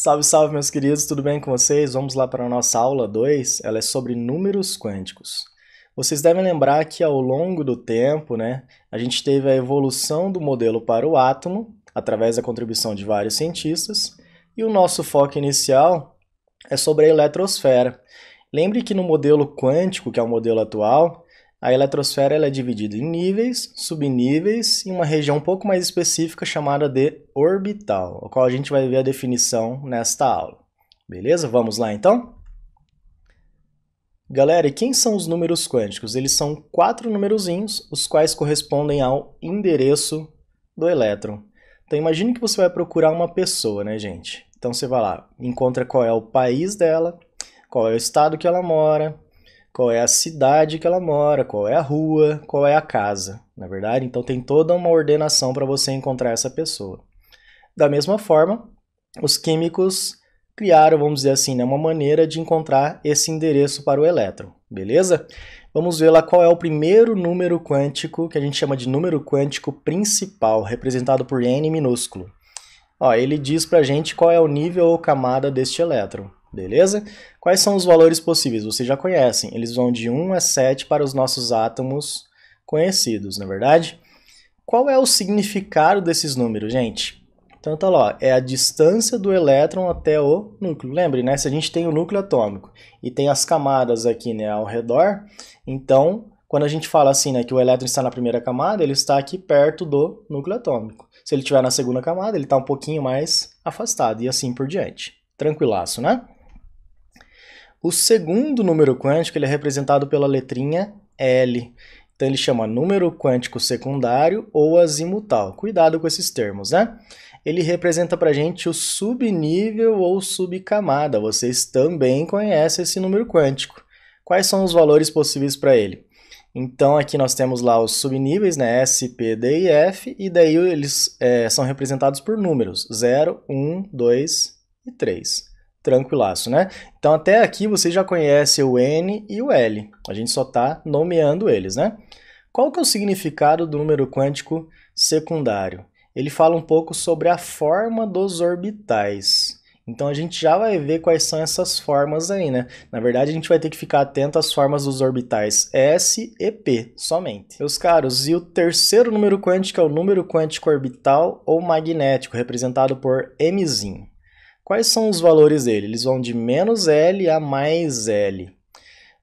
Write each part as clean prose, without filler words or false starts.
Salve, salve, meus queridos, tudo bem com vocês? Vamos lá para a nossa aula 2, ela é sobre números quânticos. Vocês devem lembrar que ao longo do tempo, a gente teve a evolução do modelo para o átomo, através da contribuição de vários cientistas, e o nosso foco inicial é sobre a eletrosfera. Lembre que no modelo quântico, que é o modelo atual, a eletrosfera ela é dividida em níveis, subníveis e uma região um pouco mais específica chamada de orbital, o qual a gente vai ver a definição nesta aula. Beleza? Vamos lá então? Galera, e quem são os números quânticos? Eles são 4 numerozinhos, os quais correspondem ao endereço do elétron. Então imagine que você vai procurar uma pessoa, né, gente? Então você vai lá, encontra qual é o país dela, qual é o estado que ela mora, qual é a cidade que ela mora, qual é a rua, qual é a casa, na verdade? Então tem toda uma ordenação para você encontrar essa pessoa. Da mesma forma, os químicos criaram, vamos dizer assim, uma maneira de encontrar esse endereço para o elétron, beleza? Vamos ver lá qual é o primeiro número quântico, que a gente chama de número quântico principal, representado por N minúsculo. Ó, ele diz pra gente qual é o nível ou camada deste elétron. Beleza? Quais são os valores possíveis? Vocês já conhecem. Eles vão de 1 a 7 para os nossos átomos conhecidos, não é verdade? Qual é o significado desses números, gente? Então tá lá, é a distância do elétron até o núcleo. Lembre, né? Se a gente tem o núcleo atômico e tem as camadas aqui, né, ao redor, então quando a gente fala assim, né, que o elétron está na primeira camada, ele está aqui perto do núcleo atômico. Se ele estiver na segunda camada, ele está um pouquinho mais afastado e assim por diante. Tranquilaço, né? O segundo número quântico ele é representado pela letrinha L. Então ele chama número quântico secundário ou azimutal. Cuidado com esses termos, né? Ele representa para a gente o subnível ou subcamada. Vocês também conhecem esse número quântico. Quais são os valores possíveis para ele? Então aqui nós temos lá os subníveis, né? S, P, D e F, e daí eles são representados por números 0, 1, 2 e 3. Tranquilaço, né? Então até aqui você já conhece o N e o L. A gente só está nomeando eles, né? Qual que é o significado do número quântico secundário? Ele fala um pouco sobre a forma dos orbitais. Então a gente já vai ver quais são essas formas aí, né? Na verdade a gente vai ter que ficar atento às formas dos orbitais S e P somente. Meus caros, e o terceiro número quântico é o número quântico orbital ou magnético, representado por Mzinho. Quais são os valores dele? Eles vão de menos L a mais L.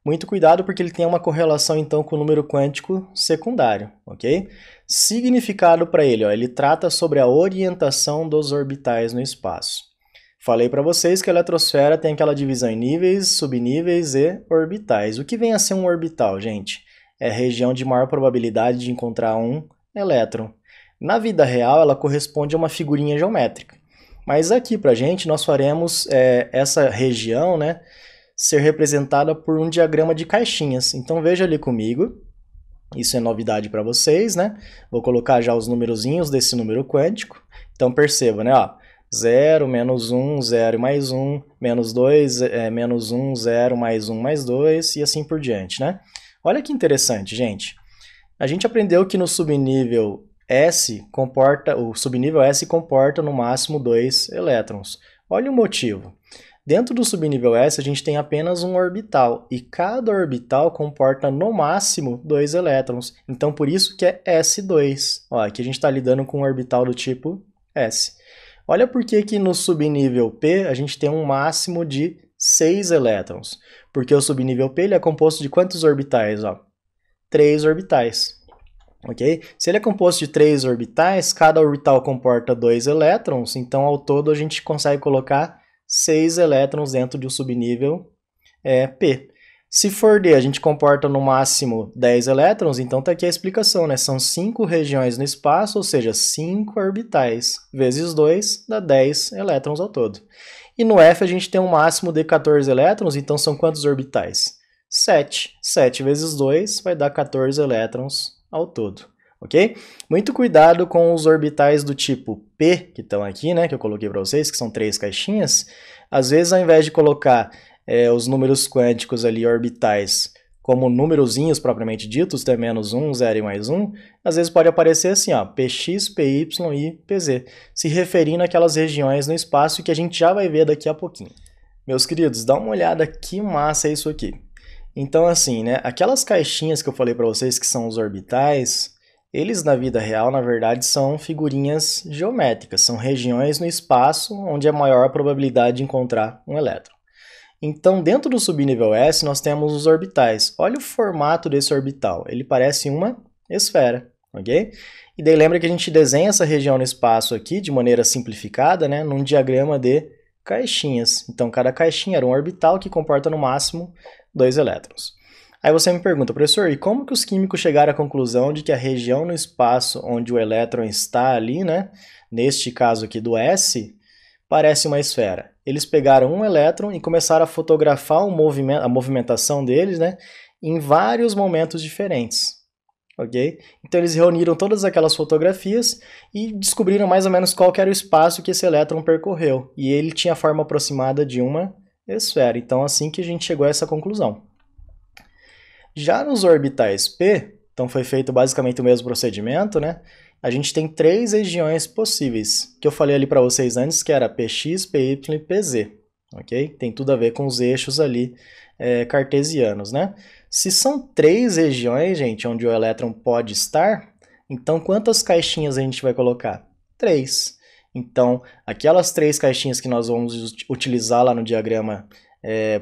Muito cuidado porque ele tem uma correlação então com o número quântico secundário, ok? Significado para ele, ó, ele trata sobre a orientação dos orbitais no espaço. Falei para vocês que a eletrosfera tem aquela divisão em níveis, subníveis e orbitais. O que vem a ser um orbital, gente? É a região de maior probabilidade de encontrar um elétron. Na vida real, ela corresponde a uma figurinha geométrica. Mas aqui pra gente nós faremos essa região, né, ser representada por um diagrama de caixinhas. Então veja ali comigo, isso é novidade para vocês, né? Vou colocar já os numerozinhos desse número quântico. Então perceba, né, ó, 0, menos 1, 0 mais 1, menos 2, menos 1, 0 mais 1 mais 2 e assim por diante, né? Olha que interessante, gente. A gente aprendeu que no subnível o subnível S comporta no máximo 2 elétrons. Olha o motivo. Dentro do subnível S a gente tem apenas um orbital e cada orbital comporta no máximo 2 elétrons. Então por isso que é S2. Ó, aqui a gente está lidando com um orbital do tipo S. Olha por que no subnível P a gente tem um máximo de 6 elétrons. Porque o subnível P ele é composto de quantos orbitais? Ó? 3 orbitais. Okay? Se ele é composto de 3 orbitais, cada orbital comporta 2 elétrons, então ao todo a gente consegue colocar 6 elétrons dentro de um subnível P. Se for D, a gente comporta no máximo 10 elétrons, então está aqui a explicação, né? São 5 regiões no espaço, ou seja, 5 orbitais, vezes 2 dá 10 elétrons ao todo. E no F a gente tem um máximo de 14 elétrons, então são quantos orbitais? 7. 7 vezes 2 vai dar 14 elétrons ao todo, ok? Muito cuidado com os orbitais do tipo P, que estão aqui, né, que eu coloquei para vocês, que são 3 caixinhas. Às vezes, ao invés de colocar os números quânticos ali, orbitais, como númerozinhos propriamente ditos, né, menos 1, 0 e mais 1, às vezes pode aparecer assim, ó, Px, Py e Pz, se referindo àquelas regiões no espaço que a gente já vai ver daqui a pouquinho. Meus queridos, dá uma olhada que massa é isso aqui. Então assim, né, aquelas caixinhas que eu falei para vocês que são os orbitais, eles na vida real, na verdade, são figurinhas geométricas, são regiões no espaço onde é maior a probabilidade de encontrar um elétron. Então, dentro do subnível S, nós temos os orbitais. Olha o formato desse orbital. Ele parece uma esfera, ok? E daí lembra que a gente desenha essa região no espaço aqui, de maneira simplificada, né, num diagrama de caixinhas. Então, cada caixinha era um orbital que comporta no máximo 2 elétrons. Aí você me pergunta, professor, e como que os químicos chegaram à conclusão de que a região no espaço onde o elétron está ali, né, neste caso aqui do S, parece uma esfera? Eles pegaram um elétron e começaram a fotografar a movimentação deles, né, em vários momentos diferentes, ok? Então eles reuniram todas aquelas fotografias e descobriram mais ou menos qual que era o espaço que esse elétron percorreu. E ele tinha a forma aproximada de uma esfera. Então assim que a gente chegou a essa conclusão. Já nos orbitais P, então foi feito basicamente o mesmo procedimento, né? A gente tem 3 regiões possíveis, que eu falei ali para vocês antes, que era Px, Py e Pz, ok? Tem tudo a ver com os eixos ali cartesianos, né? Se são 3 regiões, gente, onde o elétron pode estar, então quantas caixinhas a gente vai colocar? 3. Então, aquelas 3 caixinhas que nós vamos utilizar lá no diagrama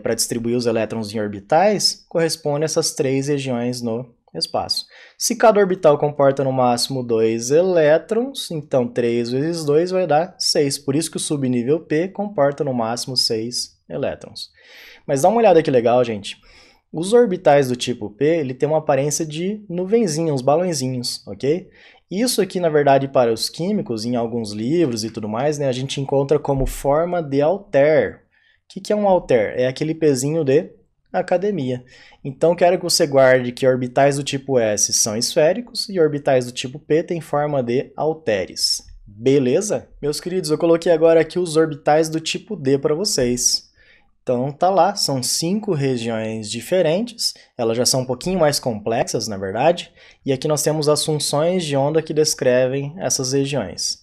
para distribuir os elétrons em orbitais, correspondem a essas 3 regiões no espaço. Se cada orbital comporta no máximo 2 elétrons, então 3 vezes 2 vai dar 6. Por isso que o subnível P comporta no máximo 6 elétrons. Mas dá uma olhada que legal, gente. Os orbitais do tipo P, ele tem uma aparência de nuvenzinha, uns balõezinhos, ok? Isso aqui, na verdade, para os químicos, em alguns livros e tudo mais, né, a gente encontra como forma de Altair. O que é um Altair? É aquele pezinho de academia. Então, quero que você guarde que orbitais do tipo S são esféricos e orbitais do tipo P têm forma de halteres. Beleza? Meus queridos, eu coloquei agora aqui os orbitais do tipo D para vocês. Então, tá lá, são 5 regiões diferentes, elas já são um pouquinho mais complexas, na verdade, e aqui nós temos as funções de onda que descrevem essas regiões.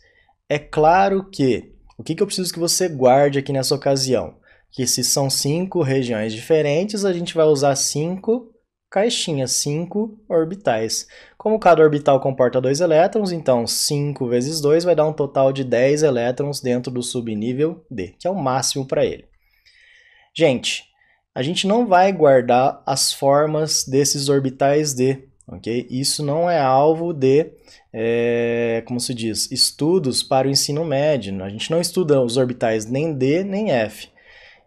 É claro que, o que eu preciso que você guarde aqui nessa ocasião? Que se são 5 regiões diferentes, a gente vai usar 5 caixinhas, 5 orbitais. Como cada orbital comporta 2 elétrons, então 5 vezes 2 vai dar um total de 10 elétrons dentro do subnível D, que é o máximo para ele. Gente, a gente não vai guardar as formas desses orbitais D, ok? Isso não é alvo de, como se diz, estudos para o ensino médio. A gente não estuda os orbitais nem D nem F.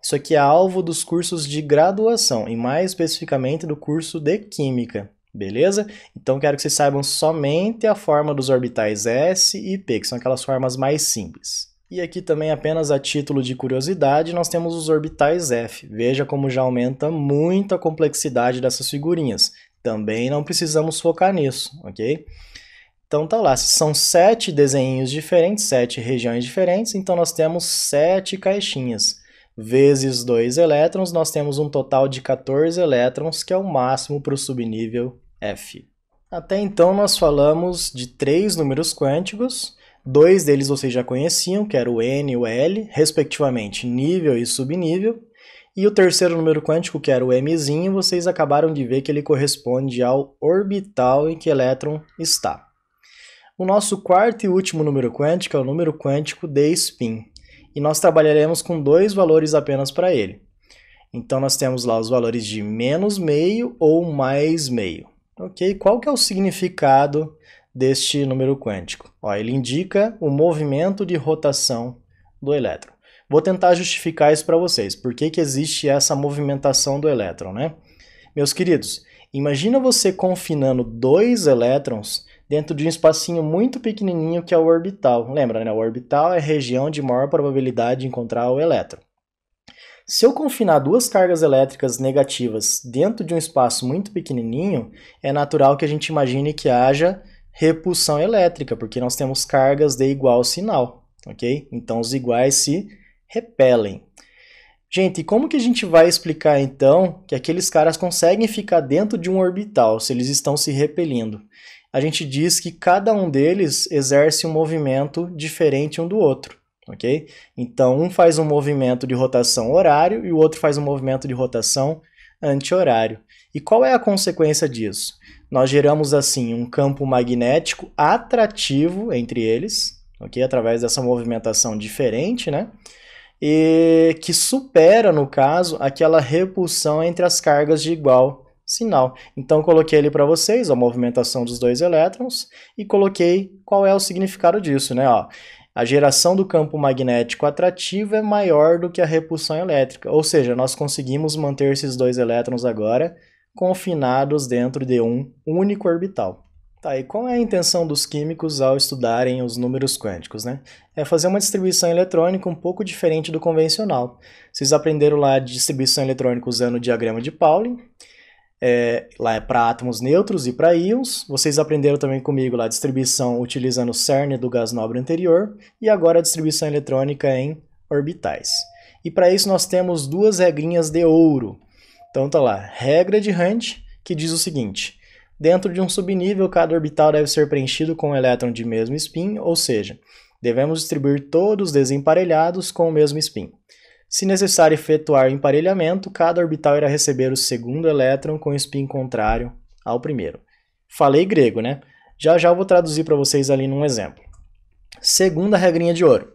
Isso aqui é alvo dos cursos de graduação, e mais especificamente do curso de Química, beleza? Então quero que vocês saibam somente a forma dos orbitais S e P, que são aquelas formas mais simples. E aqui também, apenas a título de curiosidade, nós temos os orbitais F. Veja como já aumenta muito a complexidade dessas figurinhas. Também não precisamos focar nisso, ok? Então tá lá, se são 7 desenhos diferentes, 7 regiões diferentes, então nós temos 7 caixinhas. Vezes 2 elétrons, nós temos um total de 14 elétrons, que é o máximo para o subnível F. Até então nós falamos de 3 números quânticos, 2 deles vocês já conheciam, que era o N e o L, respectivamente nível e subnível, e o terceiro número quântico, que era o Mzinho, vocês acabaram de ver que ele corresponde ao orbital em que o elétron está. O nosso quarto e último número quântico é o número quântico de spin. E nós trabalharemos com 2 valores apenas para ele. Então nós temos lá os valores de menos meio ou mais meio. Ok? Qual que é o significado deste número quântico? Ó, ele indica o movimento de rotação do elétron. Vou tentar justificar isso para vocês. Por que que existe essa movimentação do elétron, né? Meus queridos, imagina você confinando 2 elétrons dentro de um espacinho muito pequenininho que é o orbital. Lembra, né? O orbital é a região de maior probabilidade de encontrar o elétron. Se eu confinar 2 cargas elétricas negativas dentro de um espaço muito pequenininho, é natural que a gente imagine que haja repulsão elétrica, porque nós temos cargas de igual sinal, ok? Então os iguais se repelem. Gente, e como que a gente vai explicar então que aqueles caras conseguem ficar dentro de um orbital se eles estão se repelindo? A gente diz que cada um deles exerce um movimento diferente um do outro, ok? Então, um faz um movimento de rotação horário e o outro faz um movimento de rotação anti-horário. E qual é a consequência disso? Nós geramos, assim, um campo magnético atrativo entre eles, ok? Através dessa movimentação diferente, né? E que supera, no caso, aquela repulsão entre as cargas de igual sinal. Então, coloquei ali para vocês a movimentação dos dois elétrons e coloquei qual é o significado disso, né? Ó, a geração do campo magnético atrativo é maior do que a repulsão elétrica, ou seja, nós conseguimos manter esses dois elétrons agora confinados dentro de um único orbital. Tá, e qual é a intenção dos químicos ao estudarem os números quânticos, né? É fazer uma distribuição eletrônica um pouco diferente do convencional. Vocês aprenderam lá de distribuição eletrônica usando o diagrama de Pauling, lá é para átomos neutros e para íons. Vocês aprenderam também comigo lá a distribuição utilizando o CERN do gás nobre anterior, e agora a distribuição eletrônica em orbitais. E para isso nós temos duas regrinhas de ouro. Então tá lá, regra de Hund, que diz o seguinte: dentro de um subnível, cada orbital deve ser preenchido com um elétron de mesmo spin, ou seja, devemos distribuir todos desemparelhados com o mesmo spin. Se necessário efetuar o emparelhamento, cada orbital irá receber o segundo elétron com spin contrário ao primeiro. Falei grego, né? Já já eu vou traduzir para vocês ali num exemplo. Segunda regrinha de ouro.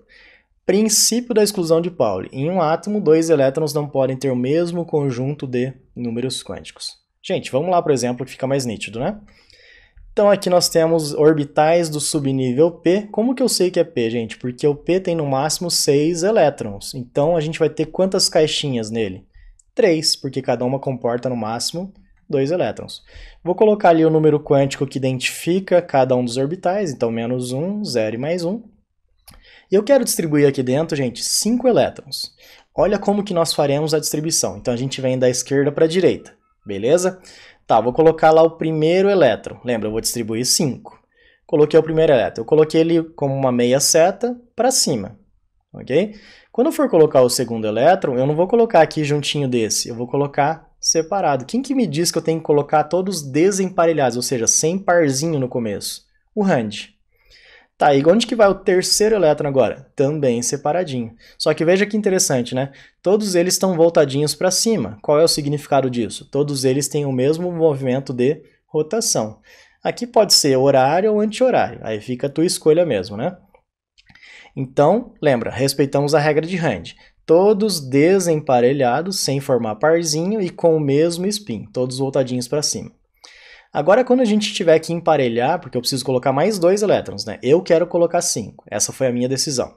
Princípio da exclusão de Pauli. Em um átomo, dois elétrons não podem ter o mesmo conjunto de números quânticos. Gente, vamos lá para o exemplo que fica mais nítido, né? Então aqui nós temos orbitais do subnível P. Como que eu sei que é P, gente? Porque o P tem no máximo 6 elétrons. Então a gente vai ter quantas caixinhas nele? 3, porque cada uma comporta no máximo 2 elétrons. Vou colocar ali o número quântico que identifica cada um dos orbitais. Então menos 1, 0 e mais 1. E eu quero distribuir aqui dentro, gente, 5 elétrons. Olha como que nós faremos a distribuição. Então a gente vem da esquerda para a direita. Beleza? Tá, vou colocar lá o primeiro elétron. Lembra, eu vou distribuir 5. Coloquei o primeiro elétron. Eu coloquei ele como uma meia seta para cima. Ok? Quando eu for colocar o segundo elétron, eu não vou colocar aqui juntinho desse. Eu vou colocar separado. Quem que me diz que eu tenho que colocar todos desemparelhados, ou seja, sem parzinho no começo? O Hund. Tá, e onde que vai o terceiro elétron agora? Também separadinho. Só que veja que interessante, né? Todos eles estão voltadinhos para cima. Qual é o significado disso? Todos eles têm o mesmo movimento de rotação. Aqui pode ser horário ou anti-horário. Aí fica a tua escolha mesmo, né? Então, lembra, respeitamos a regra de Hund. Todos desemparelhados, sem formar parzinho e com o mesmo spin. Todos voltadinhos para cima. Agora, quando a gente tiver que emparelhar, porque eu preciso colocar mais 2 elétrons, né? Eu quero colocar 5. Essa foi a minha decisão.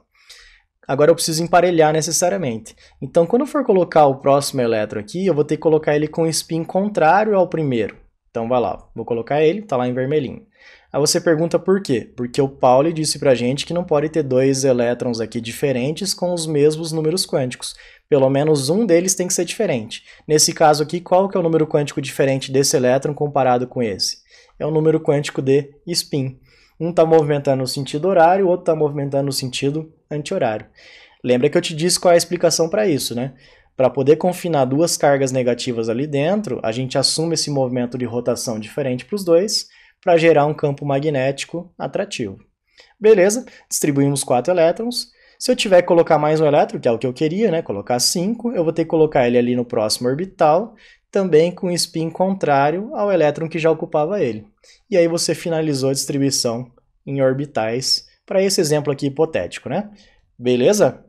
Agora eu preciso emparelhar necessariamente. Então, quando eu for colocar o próximo elétron aqui, eu vou ter que colocar ele com spin contrário ao primeiro. Então, vai lá. Vou colocar ele, tá lá em vermelhinho. Aí você pergunta por quê? Porque o Pauli disse pra gente que não pode ter 2 elétrons aqui diferentes com os mesmos números quânticos. Pelo menos um deles tem que ser diferente. Nesse caso aqui, qual que é o número quântico diferente desse elétron comparado com esse? É o número quântico de spin. Um está movimentando no sentido horário, o outro está movimentando no sentido anti-horário. Lembra que eu te disse qual é a explicação para isso, né? Para poder confinar duas cargas negativas ali dentro, a gente assume esse movimento de rotação diferente para os dois, para gerar um campo magnético atrativo. Beleza, distribuímos 4 elétrons. Se eu tiver que colocar mais um elétron, que é o que eu queria, né, colocar 5, eu vou ter que colocar ele ali no próximo orbital, também com spin contrário ao elétron que já ocupava ele. E aí você finalizou a distribuição em orbitais para esse exemplo aqui hipotético, né? Beleza?